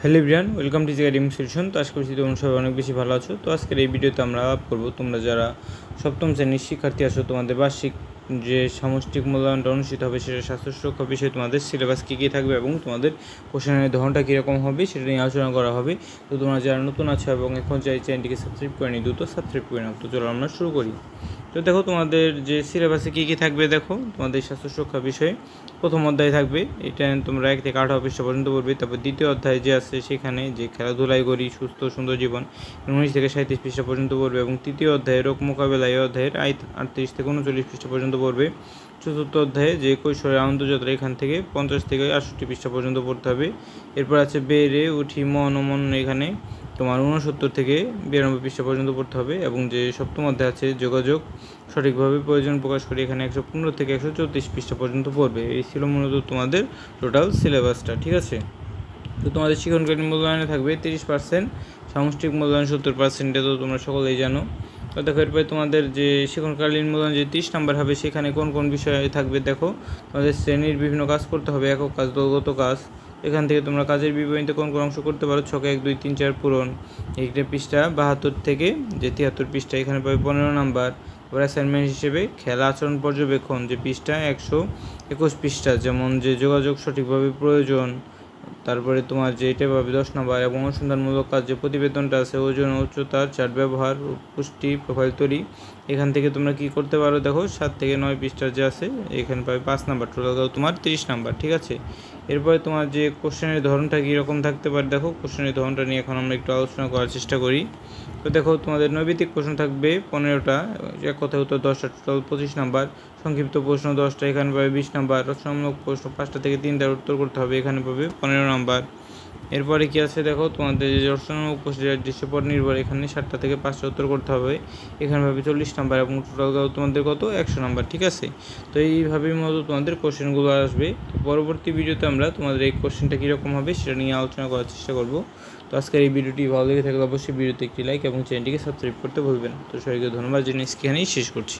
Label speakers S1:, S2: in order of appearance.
S1: Hello everyone, welcome to academy solution. তো আজকে তোমরা সবাই অনেক বেশি ভালো আছো। তো আজকের এই ভিডিওতে আমরা আলাপ করবো তোমরা যারা সপ্তম শ্রেণীর শিক্ষার্থী আছো, তোমাদের বার্ষিক যে সামষ্টিক মূল্যায়নটা অনুষ্ঠিত হবে সেটা স্বাস্থ্য সুরক্ষা বিষয়ে তোমাদের সিলেবাস কী কী থাকবে এবং তোমাদের কোশ্চেনের ধরনটা কীরকম হবে সেটা নিয়ে আলোচনা করা হবে। তো তোমরা যারা নতুন আছো এবং এখন যে চ্যানেলটিকে সাবস্ক্রাইব করে নিই, দ্রুত সাবস্ক্রাইব করে নাও। তো চলো আমরা শুরু করি। তো দেখো তোমাদের যে সিলেবাসে কী কী থাকবে, দেখো তোমাদের স্বাস্থ্য সুরক্ষা বিষয়ে প্রথম অধ্যায় থাকবে, এটা তোমরা 1 থেকে 18 পৃষ্ঠা পর্যন্ত পড়বে। তারপর দ্বিতীয় অধ্যায় যে আছে সেখানে যে খেলাধুলায় করি সুস্থ সুন্দর জীবন 19 থেকে 37 পৃষ্ঠা পর্যন্ত পড়বে এবং তৃতীয় অধ্যায়ে রোগ মোকাবেলা এই অধ্যায়ের 38 থেকে 39 পৃষ্ঠা পর্যন্ত পড়বে। চতুর্থ অধ্যায়ে যে কৈশোরের আনন্দযাত্রা এখান থেকে 50 থেকে 68 পৃষ্ঠা পর্যন্ত পড়তে হবে। এরপর আছে বেড়ে উঠি মন ও মন, এখানে তোমার 69 থেকে 92 পৃষ্ঠা পর্যন্ত পড়তে হবে। এবং যে সপ্তম অধ্যায় আছে যোগাযোগ সঠিকভাবে প্রয়োজন প্রকাশ করে, এখানে 115 থেকে 134 পৃষ্ঠা পর্যন্ত পড়বে। এই ছিল মূলত তোমাদের টোটাল সিলেবাসটা, ঠিক আছে। তো তোমাদের শিক্ষণকালীন মূল্যায়নে থাকবে 30%, সামষ্টিক মূল্যায়ন 70%, এটা তো তোমরা সকলেই জানো। তো দেখো এরপরে তোমাদের যে শিক্ষণকালীন মূল্যায়ন যে 30 নাম্বার হবে সেখানে কোন কোন বিষয় থাকবে, দেখো তোমাদের শ্রেণীর বিভিন্ন কাজ করতে হবে, একক কাজ, দলগত কাজ। এখান থেকে তোমরা কাজের বিবরণীতে কোন কোন অংশ করতে পারো, ছকে 1, 2, 3, 4 পূরণ। এইটা পৃষ্ঠা 72 থেকে যে 73 পৃষ্ঠা, এখানে পাবে 15 নাম্বার। এবার অ্যাসাইনমেন্ট হিসেবে খেলা আচরণ পর্যবেক্ষণ যে পৃষ্ঠা 121 পৃষ্ঠা, যেমন যে যোগাযোগ সঠিকভাবে প্রয়োজন। তারপরে তোমার যে এটা পাবে 10 নাম্বার এবং অনুসন্ধানমূলক কাজ যে প্রতিবেদনটা আছে, ওজন, উচ্চতার চার্ট ব্যবহার, পুষ্টি প্রোফাইল তৈরি। এখান থেকে তোমরা কি করতে পারো, দেখো 7 থেকে 9 পৃষ্ঠার যে আছে এখানে পাবে 5 নাম্বার, টোটাল তোমার 30 নাম্বার, ঠিক আছে। এরপরে তোমার যে কোশ্চেনের ধরনটা কীরকম থাকতে পারে, দেখো কোশ্চেনের ধরনটা নিয়ে এখন আমরা একটু আলোচনা করার চেষ্টা করি। তো দেখো তোমাদের নৈবেদিক প্রশ্ন থাকবে 15টা, এক কথায় উত্তর 10টা, টোটাল 25 নাম্বার। সংক্ষিপ্ত প্রশ্ন 10টা, এখানে পাবে 20 নাম্বার। রচনামূলক প্রশ্ন 5টা থেকে 3টার উত্তর করতে হবে, এখানে পাবে 15 নাম্বার। এরপরে কি আছে, দেখো তোমাদের যে রচনামূলক প্রশ্নের দৃশ্যপট নির্ভর, এখানে 7টা থেকে 5টা উত্তর করতে হবে, এখানে পাবে 40 নাম্বার এবং টোটাল তোমাদের কত 100 নাম্বার, ঠিক আছে। তো এইভাবেই মূলত তোমাদের কোশ্চেনগুলো আসবে। তো পরবর্তী ভিডিওতে আমরা তোমাদের এই কোশ্চেনটা কীরকম হবে সেটা নিয়ে আলোচনা করার চেষ্টা করব। তো আজকের এই ভিডিওটি ভালো লেগে থাকলে অবশ্যই ভিডিওতে একটি লাইক এবং চ্যানেলটিকে সাবস্ক্রাইব করতে ভুলবেন। তো সবাইকে ধন্যবাদ জানিয়ে এখানেই শেষ করছি।